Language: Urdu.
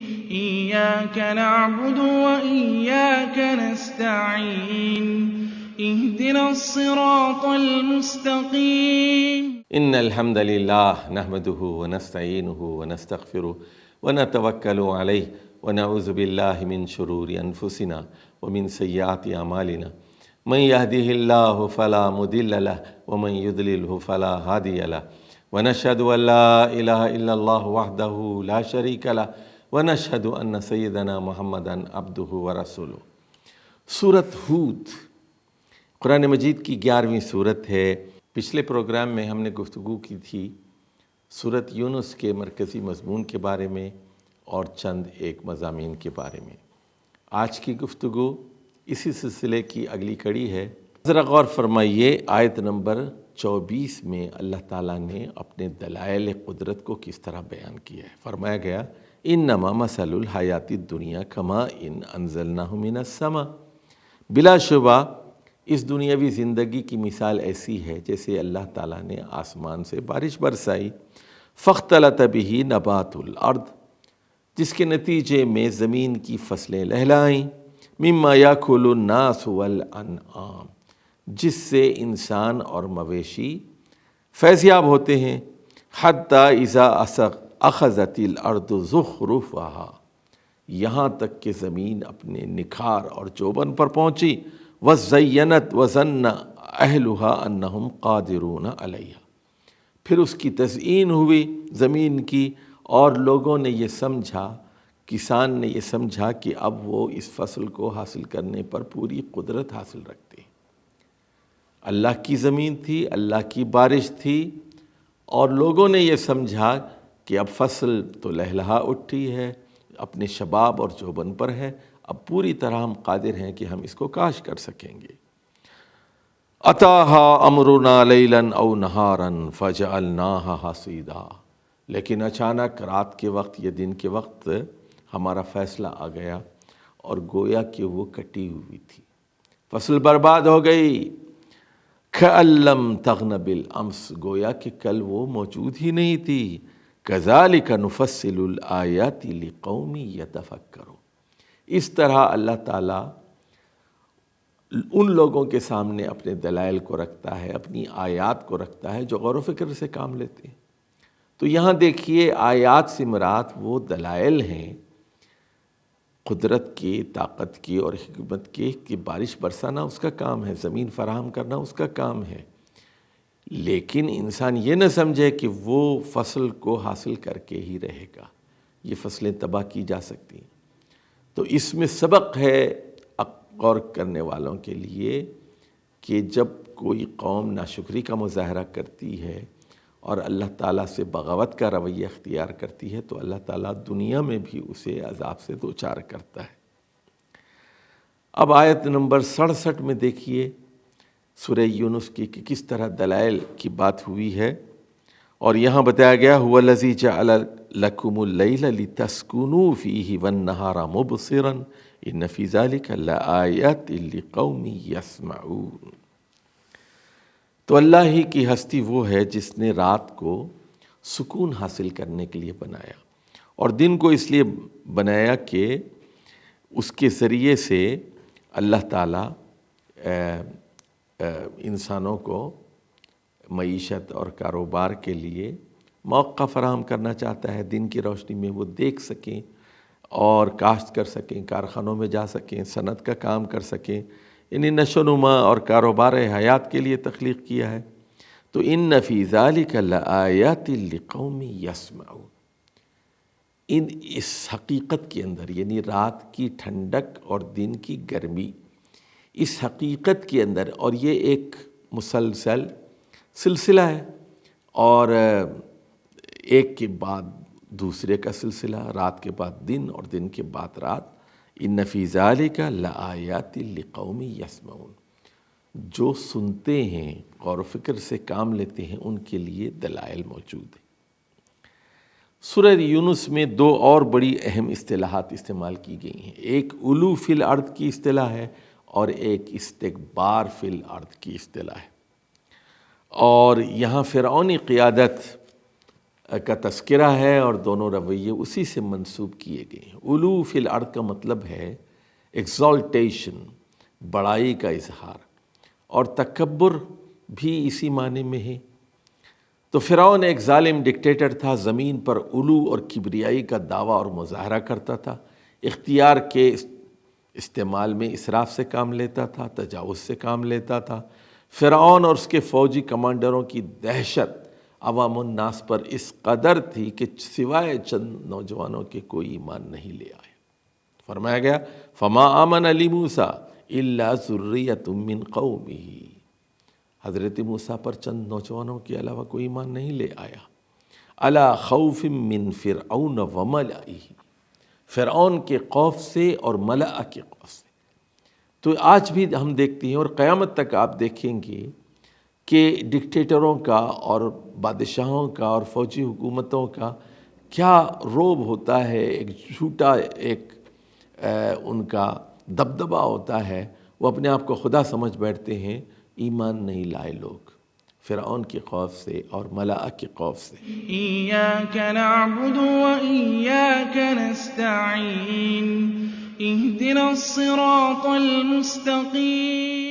إياك نعبد وإياك نستعين اهدنا الصراط المستقيم. إن الحمد لله نحمده ونستعينه ونستغفره ونتوكل عليه ونعوذ بالله من شرور أنفسنا ومن سيئات أعمالنا من يهده الله فلا مضل له ومن يضلله فلا هادي له ونشهد أن لا إله إلا الله وحده لا شريك له ونشهد أن سيدنا محمدًا عبده ورسوله۔ سورۃ ہود قرآن مجید کی 11ویں سورت ہے۔ پچھلے پروگرام میں ہم نے گفتگو کی تھی سورۃ یونس کے مرکزی مضمون کے بارے میں اور چند ایک مضامین کے بارے میں۔ آج کی گفتگو اسی سلسلے کی اگلی کڑی ہے۔ ذرا غور فرمائیے، آیت نمبر 24 میں اللہ تعالیٰ نے اپنے دلائل قدرت کو کس طرح بیان کیا ہے۔ فرمایا گیا انما مثل الحیات الدنیا کماء انزلناہ من السماء، بلا شبہ اس دنیاوی زندگی کی مثال ایسی ہے جیسے اللہ تعالیٰ نے آسمان سے بارش برسائی، فاختلط بہ نبات الارض، جس کے نتیجے میں زمین کی فصلیں لہلائیں، مما یاکل الناس والانعام، جس سے انسان اور مویشی فیضیاب ہوتے ہیں، حتی اذا اخذت الارض زخرفہا، یہاں تک کہ زمین اپنے نکھار اور جوبن پر پہنچی، وَزَيَّنَتْ وَظَنَّ أَهْلُهَا أَنَّهُمْ قَادِرُونَ عَلَيْهَا، پھر اس کی تزئین ہوئی زمین کی اور لوگوں نے یہ سمجھا، کسان نے یہ سمجھا کہ اب وہ اس فصل کو حاصل کرنے پر پوری قدرت حاصل رکھتے ہیں۔ اللہ کی زمین تھی، اللہ کی بارش تھی، اور لوگوں نے یہ سمجھا کہ اب فصل تو لہلہا اٹھی ہے، اپنے شباب اور جوبن پر ہے، اب پوری طرح ہم قادر ہیں کہ ہم اس کو کاشت کر سکیں گے۔ اتاہا امرنا لیلا او نہارا فجعلناہا حصیدا، لیکن اچانک رات کے وقت یا دن کے وقت ہمارا فیصلہ آ گیا اور گویا کہ وہ کٹی ہوئی تھی، فصل برباد ہو گئی۔ کأن لم تغن بالامس، گویا کہ کل وہ موجود ہی نہیں تھی۔ کذالک نفصل الآیات لقوم یتفکرون، اس طرح اللہ تعالیٰ ان لوگوں کے سامنے اپنے دلائل کو رکھتا ہے، اپنی آیات کو رکھتا ہے جو غور و فکر سے کام لیتے ہیں۔ تو یہاں دیکھیے آیات سے مراد وہ دلائل ہیں قدرت کی، طاقت کی اور حکمت کی، کہ بارش برسانا اس کا کام ہے، زمین فراہم کرنا اس کا کام ہے، لیکن انسان یہ نہ سمجھے کہ وہ فصل کو حاصل کر کے ہی رہے گا، یہ فصلیں تباہ کی جا سکتی ہیں۔ تو اس میں سبق ہے غور کرنے والوں کے لیے کہ جب کوئی قوم ناشکری کا مظاہرہ کرتی ہے اور اللہ تعالیٰ سے بغاوت کا رویہ اختیار کرتی ہے تو اللہ تعالیٰ دنیا میں بھی اسے عذاب سے دوچار کرتا ہے۔ اب آیت نمبر 67 میں دیکھیے سورہ یونس کی کہ کس طرح دلائل کی بات ہوئی ہے، اور یہاں بتایا گیا هو الذی جعل لکم اللیل لتسکنوا فیہ والنہار مبصرا ان فی ذلک لآیات لقوم یسمعون۔ تو اللہ ہی کی ہستی وہ ہے جس نے رات کو سکون حاصل کرنے کے لیے بنایا اور دن کو اس لیے بنایا کہ اس کے ذریعے سے اللہ تعالیٰ انسانوں کو معیشت اور کاروبار کے لیے موقع فراہم کرنا چاہتا ہے۔ دن کی روشنی میں وہ دیکھ سکیں اور کاشت کر سکیں، کارخانوں میں جا سکیں، صنعت کا کام کر سکیں، یعنی نشو و نما اور کاروبار حیات کے لیے تخلیق کیا ہے۔ تو ان فی ذلک لآیات لقوم یسمعون، اس حقیقت کے اندر، یعنی رات کی ٹھنڈک اور دن کی گرمی، اس حقیقت کے اندر، اور یہ ایک مسلسل سلسلہ ہے اور ایک کے بعد دوسرے کا سلسلہ، رات کے بعد دن اور دن کے بعد رات۔ ان فی ذالک لآیات لقوم یسمعون، جو سنتے ہیں، غور و فکر سے کام لیتے ہیں، ان کے لیے دلائل موجود ہیں۔ سورہ یونس میں دو اور بڑی اہم اصطلاحات استعمال کی گئی ہیں، ایک علو فی الارض کی اصطلاح ہے اور ایک استکبار فی الارض کی اصطلاح ہے۔ اور یہاں فرعونی قیادت کا تذکرہ ہے اور دونوں رویے اسی سے منسوب کیے گئے ہیں۔ علو فی الارض کا مطلب ہے ایکزالٹیشن، بڑائی کا اظہار، اور تکبر بھی اسی معنی میں ہے۔ تو فرعون ایک ظالم ڈکٹیٹر تھا، زمین پر علو اور کبریائی کا دعویٰ اور مظاہرہ کرتا تھا، اختیار کے استعمال میں اسراف سے کام لیتا تھا، تجاوز سے کام لیتا تھا۔ فرعون اور اس کے فوجی کمانڈروں کی دہشت عوام الناس پر اس قدر تھی کہ سوائے چند نوجوانوں کے کوئی ایمان نہیں لے آئے۔ فرمایا گیا فما آمن لموسیٰ الا ذریۃ من قومہ، حضرت موسیٰ پر چند نوجوانوں کے علاوہ کوئی ایمان نہیں لے آیا۔ علی خوف من فرعون وملئہ، فرعون کے خوف سے اور ملأ کے خوف سے۔ تو آج بھی ہم دیکھتے ہیں اور قیامت تک آپ دیکھیں گے کہ ڈکٹیٹروں کا اور بادشاہوں کا اور فوجی حکومتوں کا کیا روب ہوتا ہے، ایک جھوٹا ایک ان کا دبدبہ ہوتا ہے، وہ اپنے آپ کو خدا سمجھ بیٹھتے ہیں، ایمان نہیں لائے لوگ فرعون کے خوف سے اور ملأ کے خوف سے۔ إياك نعبد وإياك نستعين اهدنا الصراط المستقيم